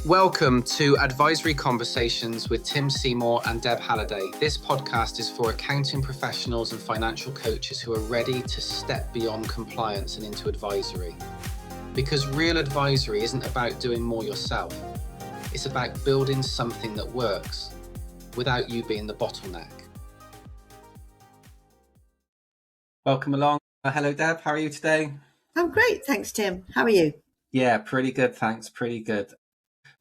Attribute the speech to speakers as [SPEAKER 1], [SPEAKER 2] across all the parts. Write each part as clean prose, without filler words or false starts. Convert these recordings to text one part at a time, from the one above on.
[SPEAKER 1] Welcome to Advisory Conversations with Tim Seymour and Deb Halliday. This podcast is for accounting professionals and financial coaches who are ready to step beyond compliance and into advisory. Because real advisory isn't about doing more yourself. It's about building something that works without you being the bottleneck. Welcome along. Hello, Deb. How are you today?
[SPEAKER 2] I'm great. Thanks, Tim. How are you?
[SPEAKER 1] Yeah, pretty good. Thanks. Pretty good.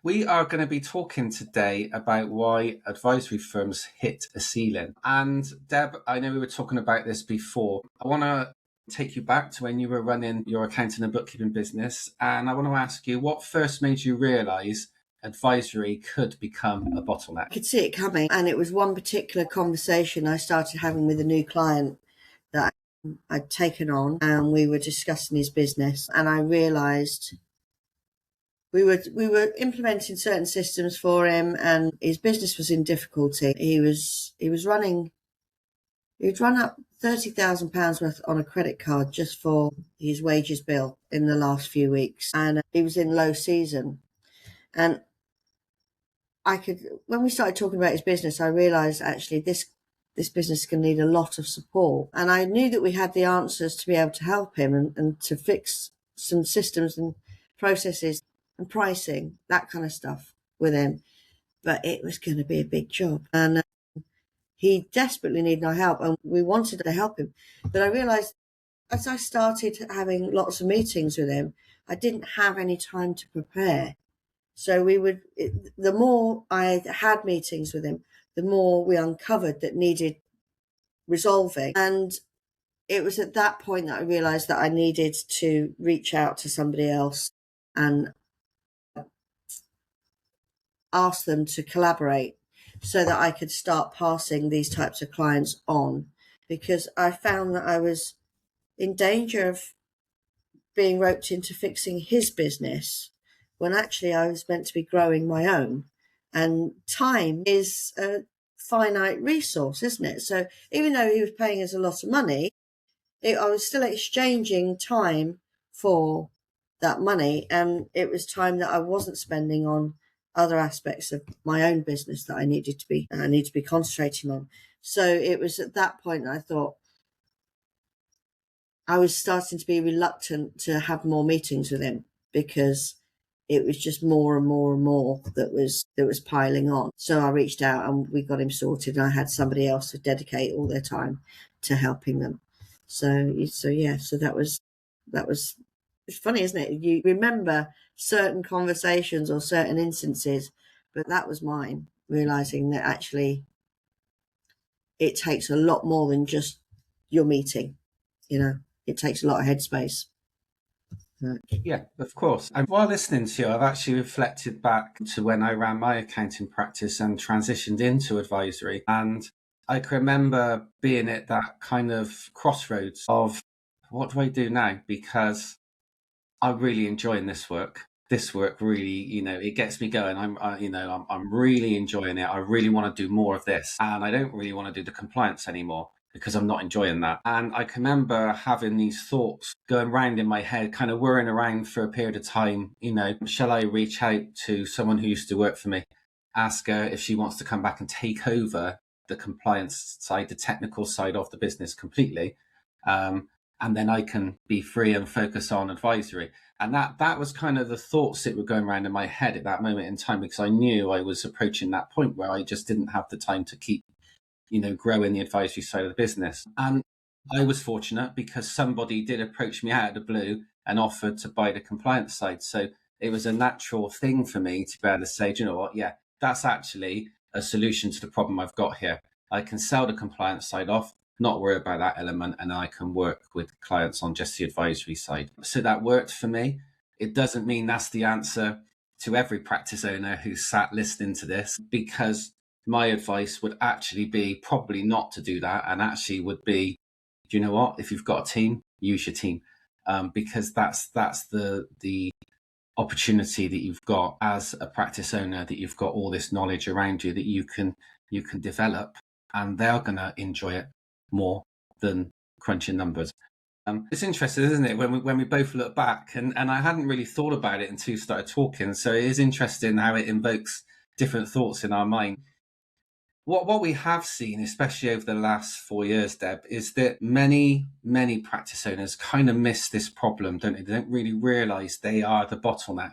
[SPEAKER 1] We are going to be talking today about why advisory firms hit a ceiling. And Deb, I know we were talking about this before. I want to take you back to when you were running your accounting and bookkeeping business. And I want to ask you, what first made you realise advisory could become a bottleneck?
[SPEAKER 2] I could see it coming. And it was one particular conversation I started having with a new client that I'd taken on, and we were discussing his business. And I realised we were implementing certain systems for him, and his business was in difficulty. He'd run up £30,000 worth on a credit card just for his wages bill in the last few weeks, and he was in low season. And when we started talking about his business, I realised actually this business is going to need a lot of support, and I knew that we had the answers to be able to help him and to fix some systems and processes and pricing, that kind of stuff with him. But it was going to be a big job, and he desperately needed our help, and we wanted to help him. But I realised as I started having lots of meetings with him, I didn't have any time to prepare. So the more I had meetings with him, the more we uncovered that needed resolving. And it was at that point that I realised that I needed to reach out to somebody else and ask them to collaborate so that I could start passing these types of clients on, because I found that I was in danger of being roped into fixing his business when actually I was meant to be growing my own. And time is a finite resource, isn't it? So even though he was paying us a lot of money, I was still exchanging time for that money, and it was time that I wasn't spending on other aspects of my own business that I need to be concentrating on. So it was at that point that I thought I was starting to be reluctant to have more meetings with him, because it was just more and more and more that was piling on. So I reached out and we got him sorted, and I had somebody else to dedicate all their time to helping them. So that was it's funny, isn't it? You remember certain conversations or certain instances, but that was mine, realising that actually it takes a lot more than just your meeting. It takes a lot of headspace.
[SPEAKER 1] Yeah, of course. And while listening to you, I've actually reflected back to when I ran my accounting practice and transitioned into advisory. And I can remember being at that kind of crossroads of, what do I do now? Because I'm really enjoying this work. This work really, it gets me going. I'm really enjoying it. I really want to do more of this. And I don't really want to do the compliance anymore, because I'm not enjoying that. And I can remember having these thoughts going round in my head, kind of whirring around for a period of time. Shall I reach out to someone who used to work for me, ask her if she wants to come back and take over the compliance side, the technical side of the business completely? And then I can be free and focus on advisory. And that was kind of the thoughts that were going around in my head at that moment in time, because I knew I was approaching that point where I just didn't have the time to keep growing the advisory side of the business. And I was fortunate because somebody did approach me out of the blue and offered to buy the compliance side. So it was a natural thing for me to be able to say, do you know what? Yeah, that's actually a solution to the problem I've got here. I can sell the compliance side off, not worry about that element, and I can work with clients on just the advisory side. So that worked for me. It doesn't mean that's the answer to every practice owner who's sat listening to this, because my advice would actually be probably not to do that, and actually would be, do you know what? If you've got a team, use your team, because that's the opportunity that you've got as a practice owner, that you've got all this knowledge around you that you can develop, and they're going to enjoy it more than crunching numbers. It's interesting, isn't it, when we both look back, and I hadn't really thought about it until you started talking. So it is interesting how it invokes different thoughts in our mind. What we have seen, especially over the last 4 years, Deb, is that many practice owners kind of miss this problem, don't they? They don't really realise they are the bottleneck.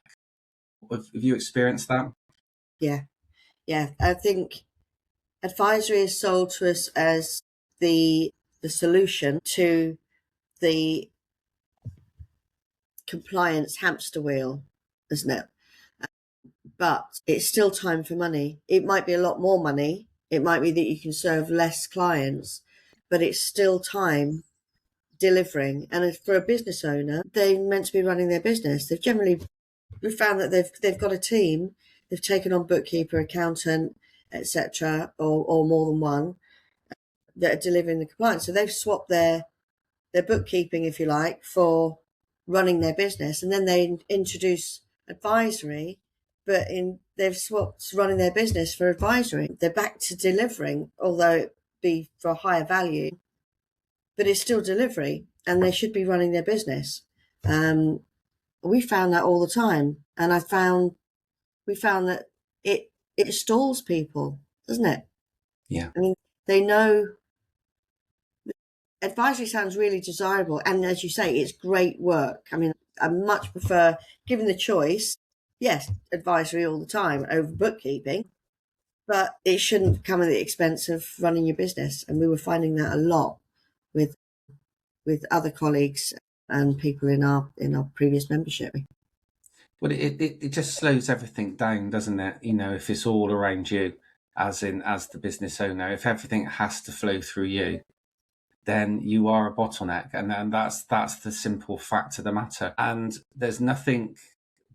[SPEAKER 1] Have you experienced that?
[SPEAKER 2] Yeah, yeah. I think advisory is sold to us as the solution to the compliance hamster wheel, isn't it? But it's still time for money. It might be a lot more money. It might be that you can serve less clients, but it's still time delivering. And for a business owner, they're meant to be running their business. We've found that they've got a team. They've taken on bookkeeper, accountant, etc., or more than one that are delivering the compliance. So they've swapped their bookkeeping, if you like, for running their business, and then they introduce advisory, but they've swapped running their business for advisory. They're back to delivering, although it be for a higher value, but it's still delivery, and they should be running their business. We found that all the time, and we found that it stalls people, doesn't it?
[SPEAKER 1] Yeah.
[SPEAKER 2] I mean, they know advisory sounds really desirable, and as you say, it's great work. I mean, I much prefer, given the choice, yes, advisory all the time over bookkeeping, but it shouldn't come at the expense of running your business. And we were finding that a lot with other colleagues and people in our previous membership.
[SPEAKER 1] Well, it just slows everything down, doesn't it? You know, if it's all around you, as the business owner, if everything has to flow through you, then you are a bottleneck, and then that's the simple fact of the matter. And there's nothing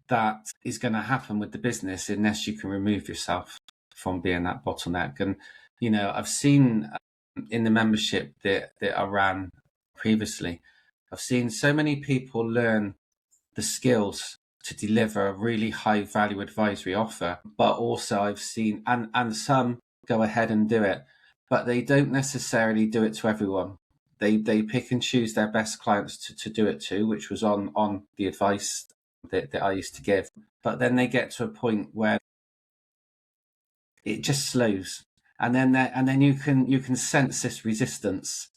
[SPEAKER 1] that is going to happen with the business unless you can remove yourself from being that bottleneck. And you know, I've seen in the membership that I ran previously, I've seen so many people learn the skills to deliver a really high value advisory offer, but also I've seen and some go ahead and do it, but they don't necessarily do it to everyone. They pick and choose their best clients to do it to, which was on the advice that I used to give. But then they get to a point where it just slows, and then you can sense this resistance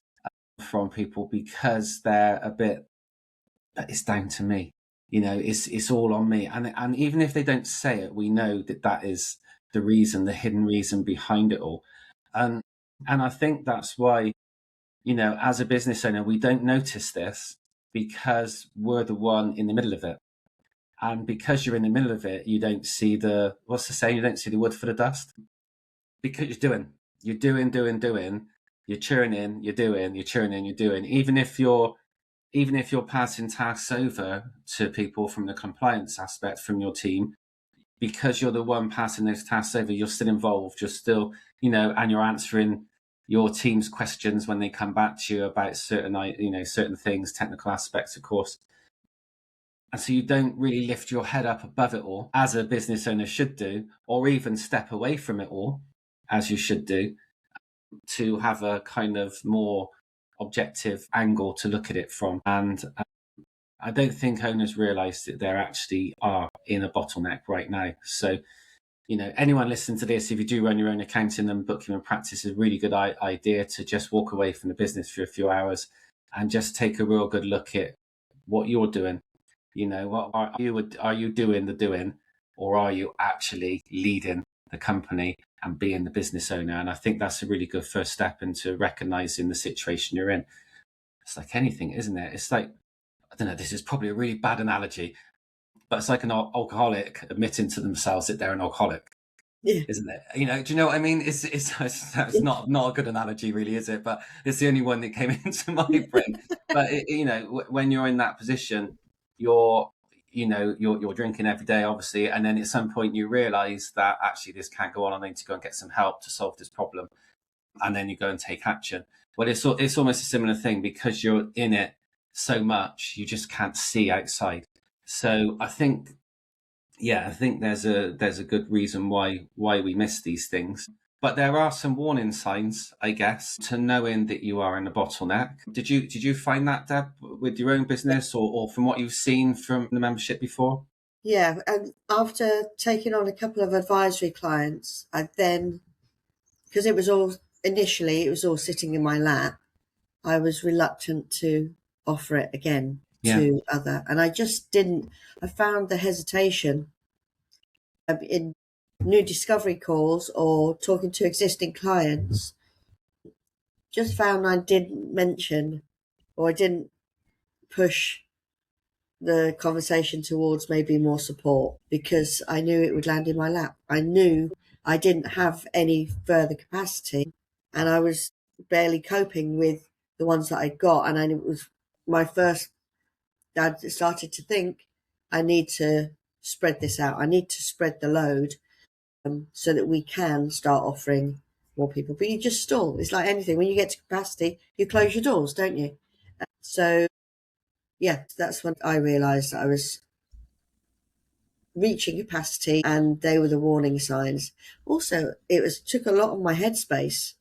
[SPEAKER 1] from people because they're a bit, it's down to me, you know, it's all on me. And even if they don't say it, we know that is the reason, the hidden reason behind it all. And I think that's why, you know, as a business owner, we don't notice this because we're the one in the middle of it. And because you're in the middle of it, you don't see what's the saying? You don't see the wood for the dust, because you're doing, you're churning, you're churning, you're doing. Even if you're passing tasks over to people from the compliance aspect from your team, because you're the one passing those tasks over, you're still involved, you're still, you know, and you're answering your team's questions when they come back to you about certain things, technical aspects, of course. And so you don't really lift your head up above it all, as a business owner should do, or even step away from it all, as you should do, to have a kind of more objective angle to look at it from. And I don't think owners realise that they actually are in a bottleneck right now. So, you know, anyone listening to this, if you do run your own accounting and bookkeeping practice, is a really good idea to just walk away from the business for a few hours and just take a real good look at what you're doing. You know, what are you doing the doing, or are you actually leading the company and being the business owner? And I think that's a really good first step into recognizing the situation you're in. It's like anything, isn't it? It's like, I don't know, this is probably a really bad analogy, but it's like an alcoholic admitting to themselves that they're an alcoholic.
[SPEAKER 2] Yeah.
[SPEAKER 1] Isn't it? You know, do you know what I mean? It's not a good analogy, really, is it? But it's the only one that came into my brain. But you know, when you're in that position, you're drinking every day, obviously, and then at some point you realise that actually this can't go on. I need to go and get some help to solve this problem, and then you go and take action. Well, it's almost a similar thing, because you're in it so much, you just can't see outside. So I think there's a good reason why we miss these things. But there are some warning signs, I guess, to knowing that you are in a bottleneck. Did you find that, Deb, with your own business, or from what you've seen from the membership before?
[SPEAKER 2] Yeah, and after taking on a couple of advisory clients, I then, because it was all initially, it was all sitting in my lap, I was reluctant to offer it again
[SPEAKER 1] Yeah.
[SPEAKER 2] to other, and I just didn't. I found the hesitation in new discovery calls or talking to existing clients. Just found I didn't mention or I didn't push the conversation towards maybe more support because I knew it would land in my lap. I knew I didn't have any further capacity and I was barely coping with the ones that I got. And it was my first, I started to think I need to spread this out. I need to spread the load so that we can start offering more people. But you just stall. It's like anything. When you get to capacity, you close your doors, don't you? So, yeah, that's when I realised I was reaching capacity and they were the warning signs. Also, took a lot of my headspace.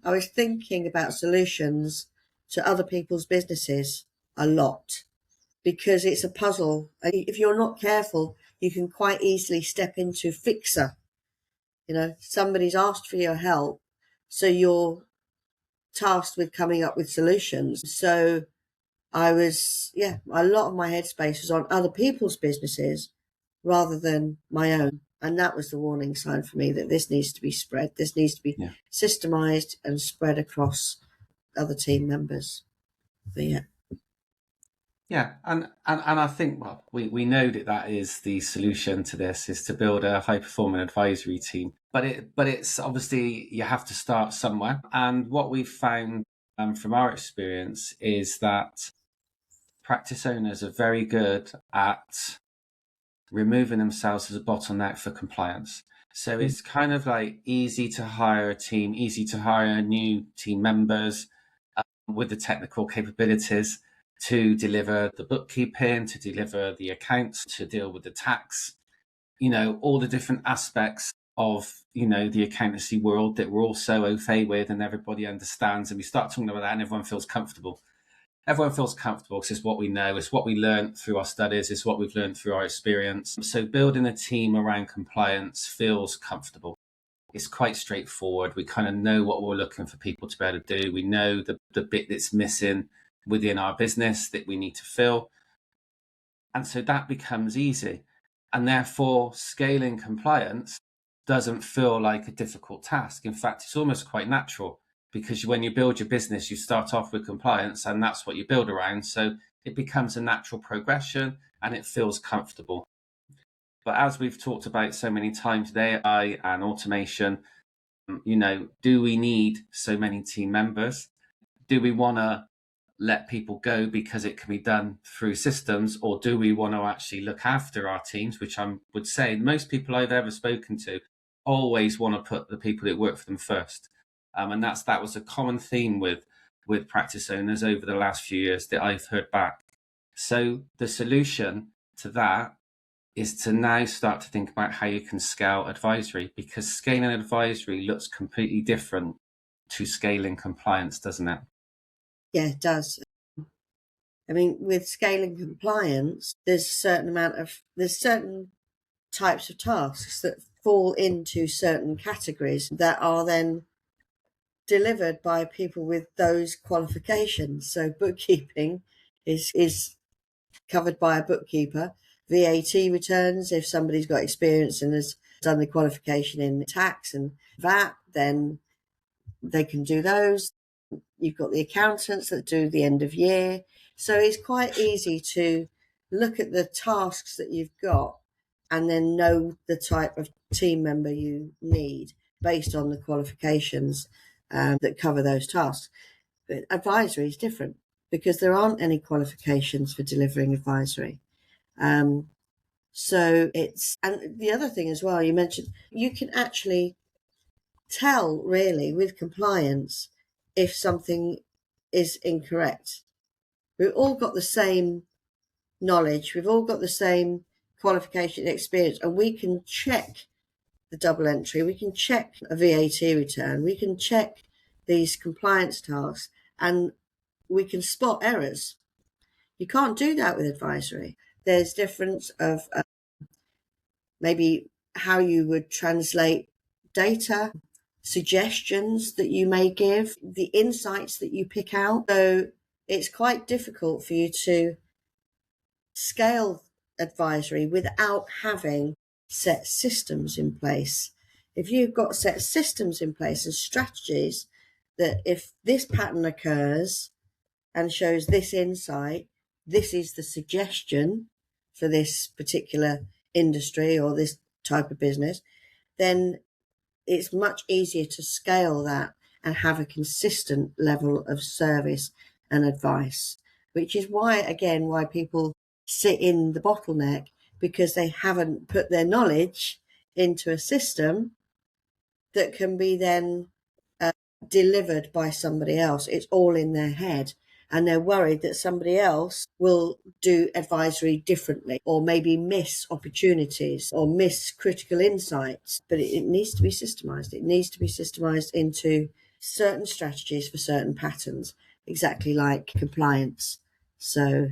[SPEAKER 2] I was thinking about solutions to other people's businesses a lot because it's a puzzle. And if you're not careful, you can quite easily step into fixer. Somebody's asked for your help, so you're tasked with coming up with solutions. So a lot of my headspace was on other people's businesses rather than my own. And that was the warning sign for me that this needs to be spread. This needs to be systemized and spread across other team members. But yeah.
[SPEAKER 1] Yeah, and I think, well, we know that is the solution to this, is to build a high performing advisory team. But it's obviously you have to start somewhere. And what we've found from our experience is that practice owners are very good at removing themselves as a bottleneck for compliance. So it's kind of like easy to hire a team, easy to hire new team members with the technical capabilities to deliver the bookkeeping, to deliver the accounts, to deal with the tax, all the different aspects of, the accountancy world that we're all so au fait with and everybody understands. And we start talking about that and everyone feels comfortable. Everyone feels comfortable because it's what we know, it's what we learned through our studies, it's what we've learned through our experience. So building a team around compliance feels comfortable. It's quite straightforward. We kind of know what we're looking for people to be able to do. We know the bit that's missing within our business that we need to fill. And so that becomes easy. And therefore, scaling compliance doesn't feel like a difficult task. In fact, it's almost quite natural because when you build your business, you start off with compliance and that's what you build around. So it becomes a natural progression and it feels comfortable. But as we've talked about so many times today, AI and automation, do we need so many team members? Do we want to let people go because it can be done through systems, or do we want to actually look after our teams, which I would say most people I've ever spoken to always want to put the people that work for them first. And that was a common theme with practice owners over the last few years that I've heard back. So the solution to that is to now start to think about how you can scale advisory, because scaling advisory looks completely different to scaling compliance, doesn't it?
[SPEAKER 2] Yeah, it does. I mean, with scaling compliance, there's certain types of tasks that fall into certain categories that are then delivered by people with those qualifications. So bookkeeping is covered by a bookkeeper. VAT returns, if somebody's got experience and has done the qualification in tax and VAT, then they can do those. You've got the accountants that do the end of year. So it's quite easy to look at the tasks that you've got and then know the type of team member you need based on the qualifications that cover those tasks. But advisory is different because there aren't any qualifications for delivering advisory. So and the other thing as well, you mentioned, you can actually tell really with compliance if something is incorrect. We've all got the same knowledge, we've all got the same qualification experience, and we can check the double entry, we can check a VAT return, we can check these compliance tasks, and we can spot errors. You can't do that with advisory. There's difference of maybe how you would translate data, suggestions that you may give, the insights that you pick out. So it's quite difficult for you to scale advisory without having set systems in place. If you've got set systems in place and strategies that if this pattern occurs and shows this insight, this is the suggestion for this particular industry or this type of business, then it's much easier to scale that and have a consistent level of service and advice, which is why, again, why people sit in the bottleneck, because they haven't put their knowledge into a system that can be then delivered by somebody else. It's all in their head, and they're worried that somebody else will do advisory differently or maybe miss opportunities or miss critical insights. But it needs to be systemized. It needs to be systemized into certain strategies for certain patterns, exactly like compliance. So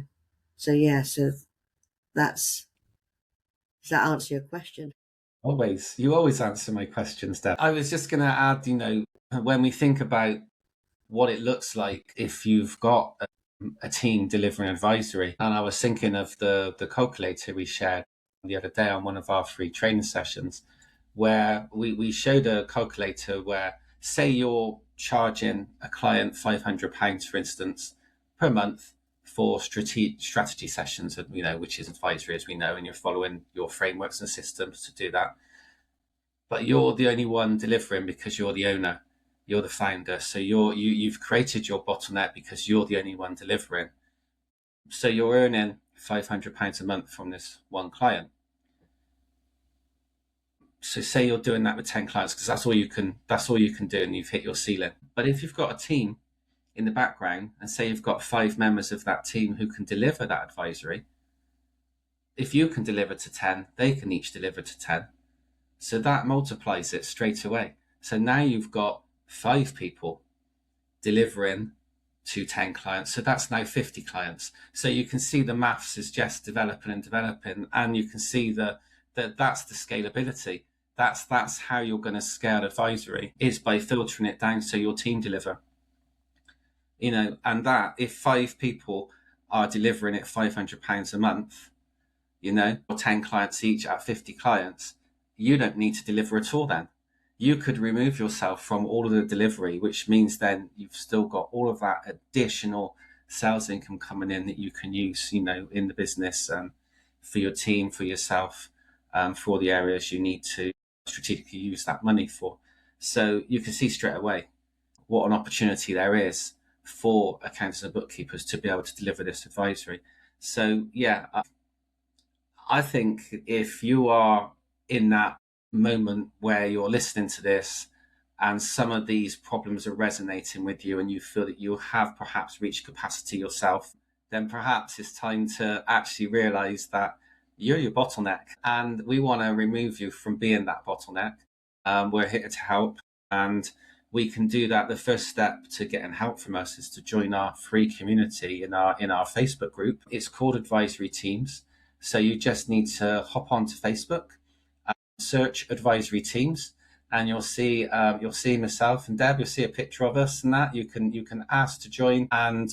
[SPEAKER 2] that's, does that answer your question?
[SPEAKER 1] Always. You always answer my questions, Deb. I was just going to add, when we think about what it looks like if you've got a team delivering advisory, and I was thinking of the calculator we shared the other day on one of our free training sessions, where we showed a calculator where, say you're charging a client £500, for instance, per month for strategy sessions, which is advisory, as we know, and you're following your frameworks and systems to do that. But you're the only one delivering because you're the owner, you're the founder. So you've created your bottleneck because you're the only one delivering. So you're earning £500 a month from this one client. So say you're doing that with 10 clients because that's all you can do, and you've hit your ceiling. But if you've got a team in the background, and say you've got 5 members of that team who can deliver that advisory, if you can deliver to 10, they can each deliver to 10. So that multiplies it straight away. So now you've got 5 people delivering to 10 clients. So that's now 50 clients. So you can see the maths is just developing, and you can see that's the scalability. That's how you're going to scale advisory, is by filtering it down so your team deliver. And that if 5 people are delivering at £500 a month, or 10 clients each at 50 clients, you don't need to deliver at all then. You could remove yourself from all of the delivery, which means then you've still got all of that additional sales income coming in that you can use, in the business, for your team, for yourself, for all the areas you need to strategically use that money for. So you can see straight away what an opportunity there is for accountants and bookkeepers to be able to deliver this advisory. So yeah, I think if you are in that moment where you're listening to this and some of these problems are resonating with you and you feel that you have perhaps reached capacity yourself, then perhaps it's time to actually realize that you're your bottleneck, and we want to remove you from being that bottleneck. We're here to help, and we can do that. The first step to getting help from us is to join our free community in our Facebook group. It's called Advisory Teams. So you just need to hop onto Facebook, search Advisory Teams, and you'll see myself and Deb. You'll see a picture of us, and that you can ask to join, and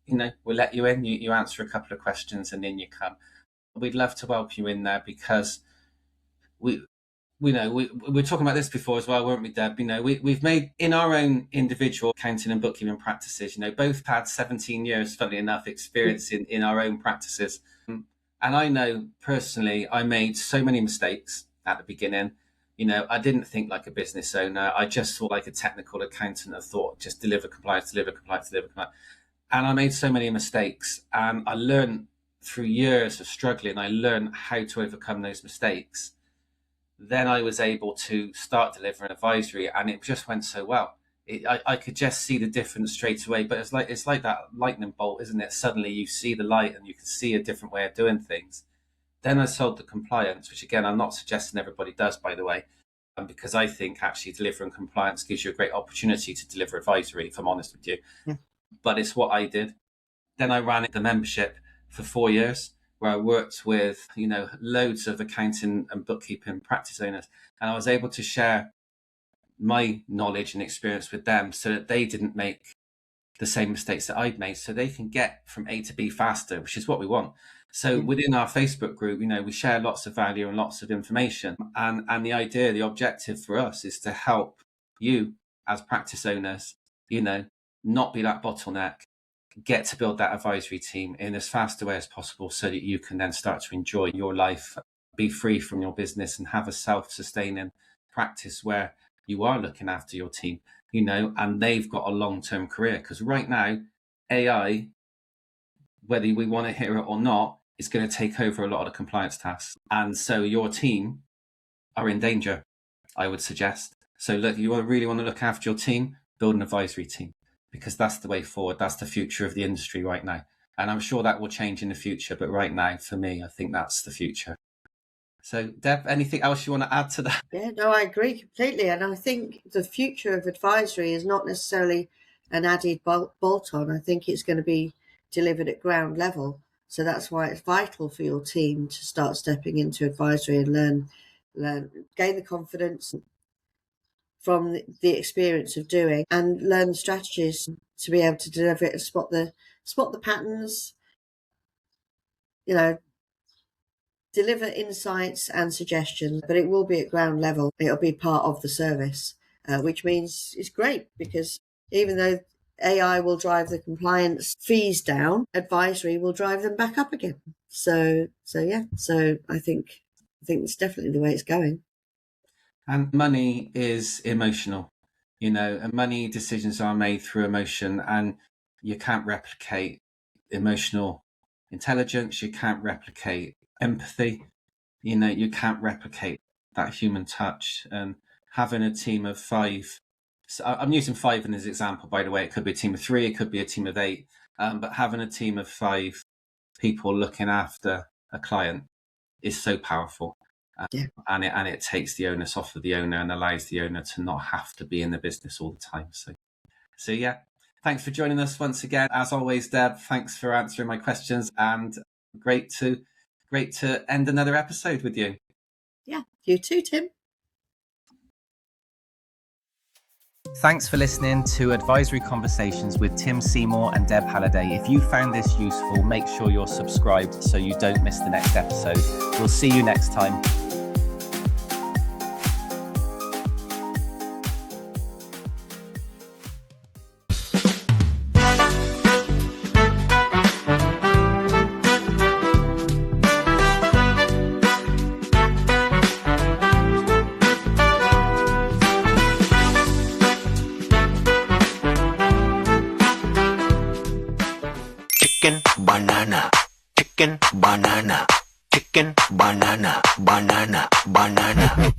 [SPEAKER 1] we'll let you in. You answer a couple of questions, and then you come. We'd love to welcome you in there, because we were talking about this before as well, weren't we, Deb? We've made, in our own individual accounting and bookkeeping practices, both had 17 years, funnily enough, experience in our own practices. And I know personally, I made so many mistakes at the beginning. I didn't think like a business owner. I just thought like a technical accountant. I thought just deliver compliance. And I made so many mistakes. And I learned through years of struggling, I learned how to overcome those mistakes. Then I was able to start delivering advisory, and it just went so well. I could just see the difference straight away. But it's like that lightning bolt, isn't it? Suddenly you see the light and you can see a different way of doing things. Then I sold the compliance, which again, I'm not suggesting everybody does, by the way. because I think actually delivering compliance gives you a great opportunity to deliver advisory, if I'm honest with you.
[SPEAKER 2] Yeah.
[SPEAKER 1] But it's what I did. Then I ran the membership for 4 years, where I worked with, loads of accounting and bookkeeping practice owners. And I was able to share my knowledge and experience with them so that they didn't make the same mistakes that I'd made, so they can get from A to B faster, which is what we want. So within our Facebook group, we share lots of value and lots of information. And the idea, the objective for us is to help you as practice owners, not be that bottleneck, get to build that advisory team in as fast a way as possible so that you can then start to enjoy your life, be free from your business and have a self-sustaining practice where you are looking after your team, and they've got a long-term career. Because right now, AI, whether we want to hear it or not, is going to take over a lot of the compliance tasks. And so your team are in danger, I would suggest. So look, you really want to look after your team, build an advisory team, because that's the way forward. That's the future of the industry right now. And I'm sure that will change in the future. But right now, for me, I think that's the future. So, Deb, anything else you want to add to that?
[SPEAKER 2] Yeah, no, I agree completely. And I think the future of advisory is not necessarily an added bolt-on. I think it's going to be delivered at ground level. So that's why it's vital for your team to start stepping into advisory and learn, gain the confidence from the experience of doing, and learn the strategies to be able to deliver it and spot the patterns, deliver insights and suggestions, but it will be at ground level. It'll be part of the service, which means it's great, because even though AI will drive the compliance fees down, advisory will drive them back up again. So I think it's definitely the way it's going.
[SPEAKER 1] And money is emotional, and money decisions are made through emotion, and you can't replicate emotional intelligence. You can't replicate empathy. You can't replicate that human touch. And having a team of 5, so I'm using 5 as an example, by the way. It could be a team of 3, it could be a team of 8, but having a team of 5 people looking after a client is so powerful. And it takes the onus off of the owner and allows the owner to not have to be in the business all the time. So yeah, thanks for joining us once again. As always, Deb, thanks for answering my questions, and great to end another episode with you.
[SPEAKER 2] Yeah, you too, Tim.
[SPEAKER 1] Thanks for listening to Advisory Conversations with Tim Seymour and Deb Halliday. If you found this useful, make sure you're subscribed so you don't miss the next episode. We'll see you next time.
[SPEAKER 3] Chicken, banana, banana, banana.